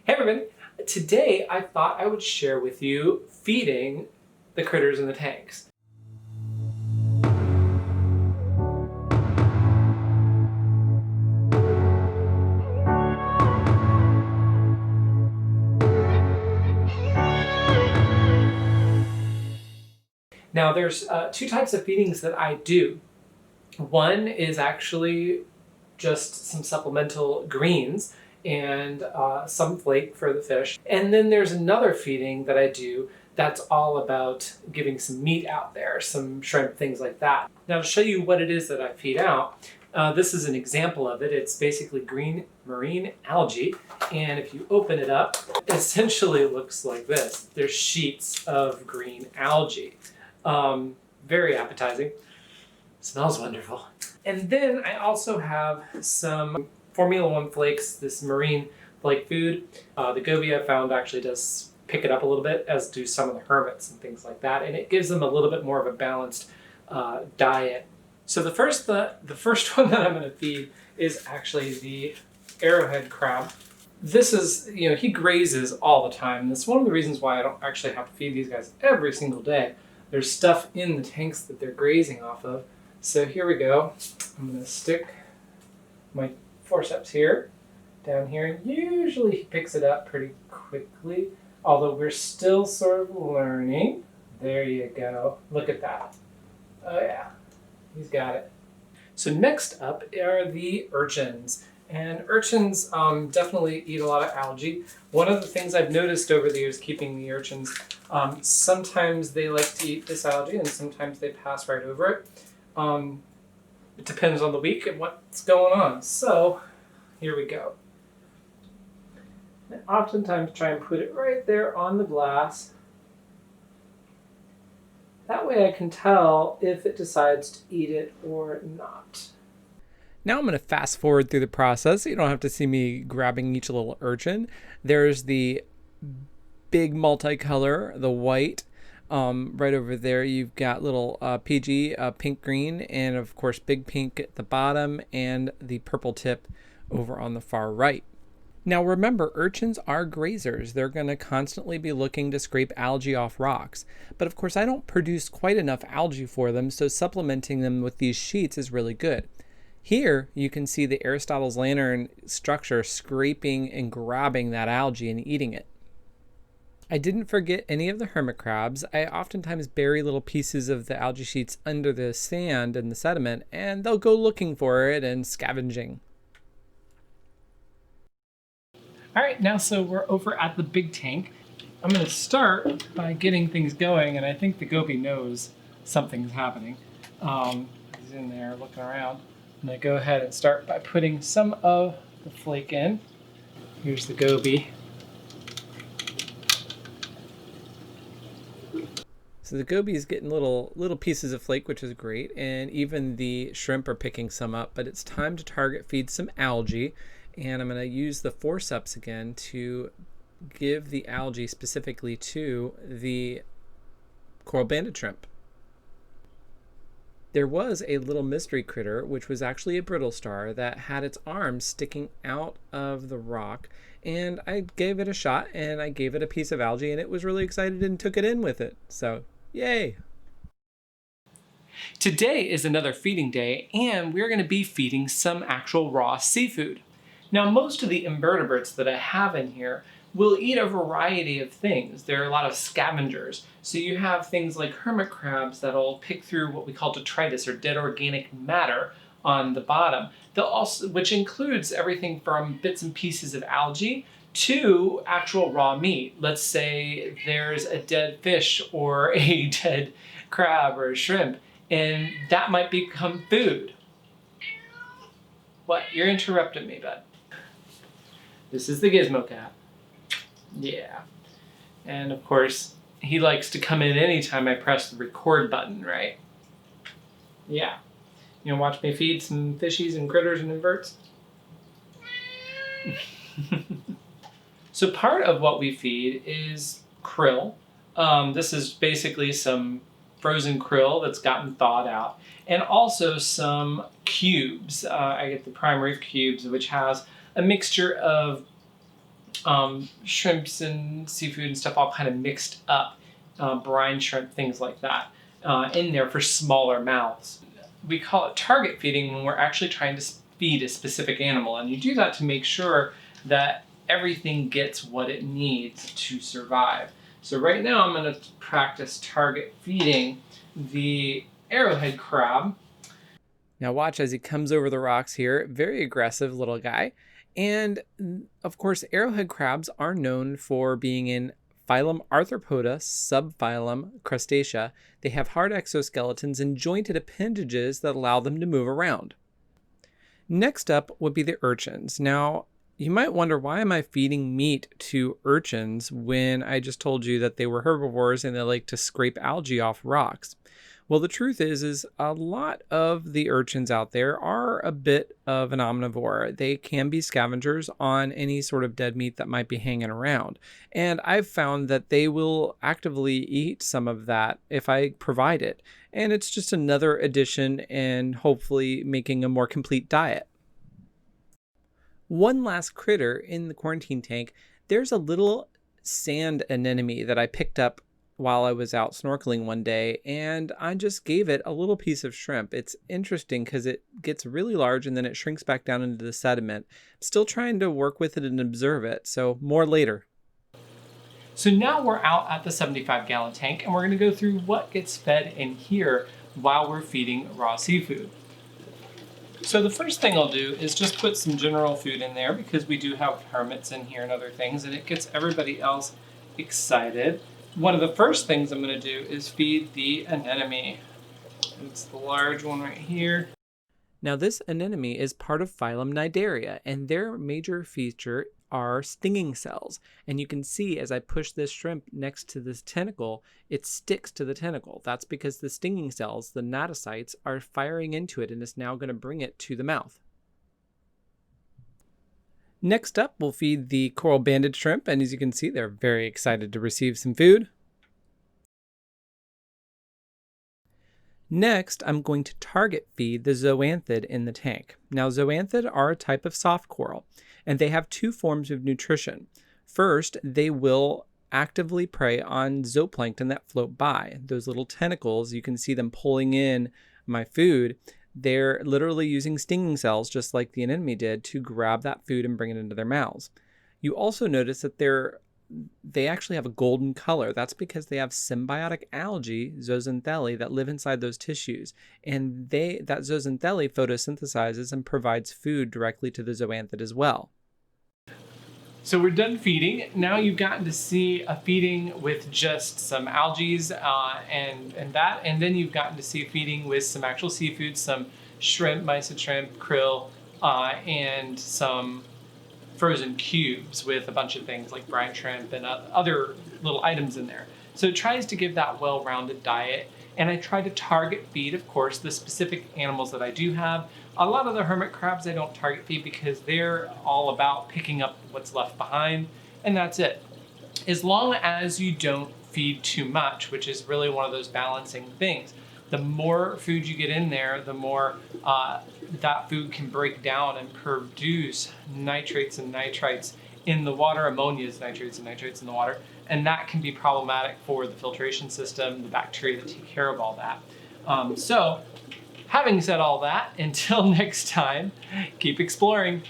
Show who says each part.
Speaker 1: Hey everyone! Today I thought I would share with you feeding the critters in the tanks. Now there's two types of feedings that I do. One is actually just some supplemental greens and some flake for the fish. And then there's another feeding that I do that's all about giving some meat out there, some shrimp, things like that. Now to show you what it is that I feed out, this is an example of it. It's basically green marine algae. And if you open it up, it essentially looks like this. There's sheets of green algae. Very appetizing. Smells wonderful. And then I also have some Formula One flakes, this marine flake food. The goby I found actually does pick it up a little bit, as do some of the hermits and things like that. And it gives them a little bit more of a balanced diet. So the first one that I'm going to feed is actually the Arrowhead Crab. This is, he grazes all the time. That's one of the reasons why I don't actually have to feed these guys every single day. There's stuff in the tanks that they're grazing off of. So here we go. I'm going to stick my forceps here, down here, and usually he picks it up pretty quickly, although we're still sort of learning. There you go. Look at that. Oh yeah, he's got it. So next up are the urchins. And urchins definitely eat a lot of algae. One of the things I've noticed over the years keeping the urchins, sometimes they like to eat this algae and sometimes they pass right over it. It depends on the week and what's going on. So here we go. I oftentimes try and put it right there on the glass. That way I can tell if it decides to eat it or not. Now I'm going to fast forward through the process so you don't have to see me grabbing each little urchin. There's the big multicolor, the white. Right over there you've got little PG, pink green, and of course big pink at the bottom and the purple tip over on the far right. Now remember, urchins are grazers. They're going to constantly be looking to scrape algae off rocks. But of course I don't produce quite enough algae for them, so supplementing them with these sheets is really good. Here you can see the Aristotle's lantern structure scraping and grabbing that algae and eating it. I didn't forget any of the hermit crabs. I oftentimes bury little pieces of the algae sheets under the sand and the sediment, and they'll go looking for it and scavenging. All right, now so we're over at the big tank. I'm going to start by getting things going, and I think the goby knows something's happening. He's in there looking around. I'm going to go ahead and start by putting some of the flake in. Here's the goby. So the goby is getting little pieces of flake, which is great, and even the shrimp are picking some up, but it's time to target feed some algae, and I'm going to use the forceps again to give the algae specifically to the coral banded shrimp. There was a little mystery critter, which was actually a brittle star, that had its arms sticking out of the rock, and I gave it a shot, and I gave it a piece of algae, and it was really excited and took it in with it. So, yay! Today is another feeding day, and we're going to be feeding some actual raw seafood. Now, most of the invertebrates that I have in here will eat a variety of things. There are a lot of scavengers. So you have things like hermit crabs that'll pick through what we call detritus, or dead organic matter, on the bottom. They'll also, which includes everything from bits and pieces of algae to actual raw meat. Let's say there's a dead fish or a dead crab or a shrimp, and that might become food. What? You're interrupting me, bud. This is the Gizmo cat. Yeah. And of course, he likes to come in anytime I press the record button, right? Yeah. You wanna watch me feed some fishies and critters and inverts? So part of what we feed is krill. This is basically some frozen krill that's gotten thawed out, and also some cubes. I get the prime reef cubes, which has a mixture of shrimps and seafood and stuff all kind of mixed up, brine shrimp, things like that, in there for smaller mouths. We call it target feeding when we're actually trying to feed a specific animal, and you do that to make sure that everything gets what it needs to survive. So right now I'm going to practice target feeding the arrowhead crab. Now watch as he comes over the rocks here. Very aggressive little guy. And of course, arrowhead crabs are known for being in phylum Arthropoda, subphylum Crustacea. They have hard exoskeletons and jointed appendages that allow them to move around. Next up would be the urchins. Now, you might wonder, why am I feeding meat to urchins when I just told you that they were herbivores and they like to scrape algae off rocks? Well, the truth is a lot of the urchins out there are a bit of an omnivore. They can be scavengers on any sort of dead meat that might be hanging around. And I've found that they will actively eat some of that if I provide it. And it's just another addition and hopefully making a more complete diet. One last critter in the quarantine tank, there's a little sand anemone that I picked up while I was out snorkeling one day, and I just gave it a little piece of shrimp. It's interesting because it gets really large and then it shrinks back down into the sediment. I'm still trying to work with it and observe it, so more later. So now we're out at the 75-gallon tank, and we're going to go through what gets fed in here while we're feeding raw seafood. So the first thing I'll do is just put some general food in there because we do have hermits in here and other things, and it gets everybody else excited. One of the first things I'm going to do is feed the anemone. It's the large one right here. Now this anemone is part of phylum Cnidaria, and their major feature are stinging cells. And you can see as I push this shrimp next to this tentacle, it sticks to the tentacle. That's because the stinging cells, the cnidocytes, are firing into it and is now going to bring it to the mouth. Next up, we'll feed the coral banded shrimp, and as you can see, they're very excited to receive some food. Next, I'm going to target feed the zoanthid in the tank. Now, zoanthid are a type of soft coral, and they have two forms of nutrition. First, they will actively prey on zooplankton that float by. Those little tentacles, you can see them pulling in my food. They're literally using stinging cells, just like the anemone did, to grab that food and bring it into their mouths. You also notice that they actually have a golden color. That's because they have symbiotic algae, zooxanthellae, that live inside those tissues. And that zooxanthellae photosynthesizes and provides food directly to the zoanthid as well. So we're done feeding. Now you've gotten to see a feeding with just some algae and then you've gotten to see a feeding with some actual seafood, some shrimp, mysid shrimp, krill, and some frozen cubes with a bunch of things like brine shrimp and other little items in there. So it tries to give that well-rounded diet. And I try to target feed, of course, the specific animals that I do have. A lot of the hermit crabs I don't target feed because they're all about picking up what's left behind, and that's it. As long as you don't feed too much, which is really one of those balancing things. The more food you get in there, the more that food can break down and produce nitrates and nitrites in the water, ammonia's nitrates and nitrates in the water, and that can be problematic for the filtration system, the bacteria that take care of all that. So, having said all that, until next time, keep exploring.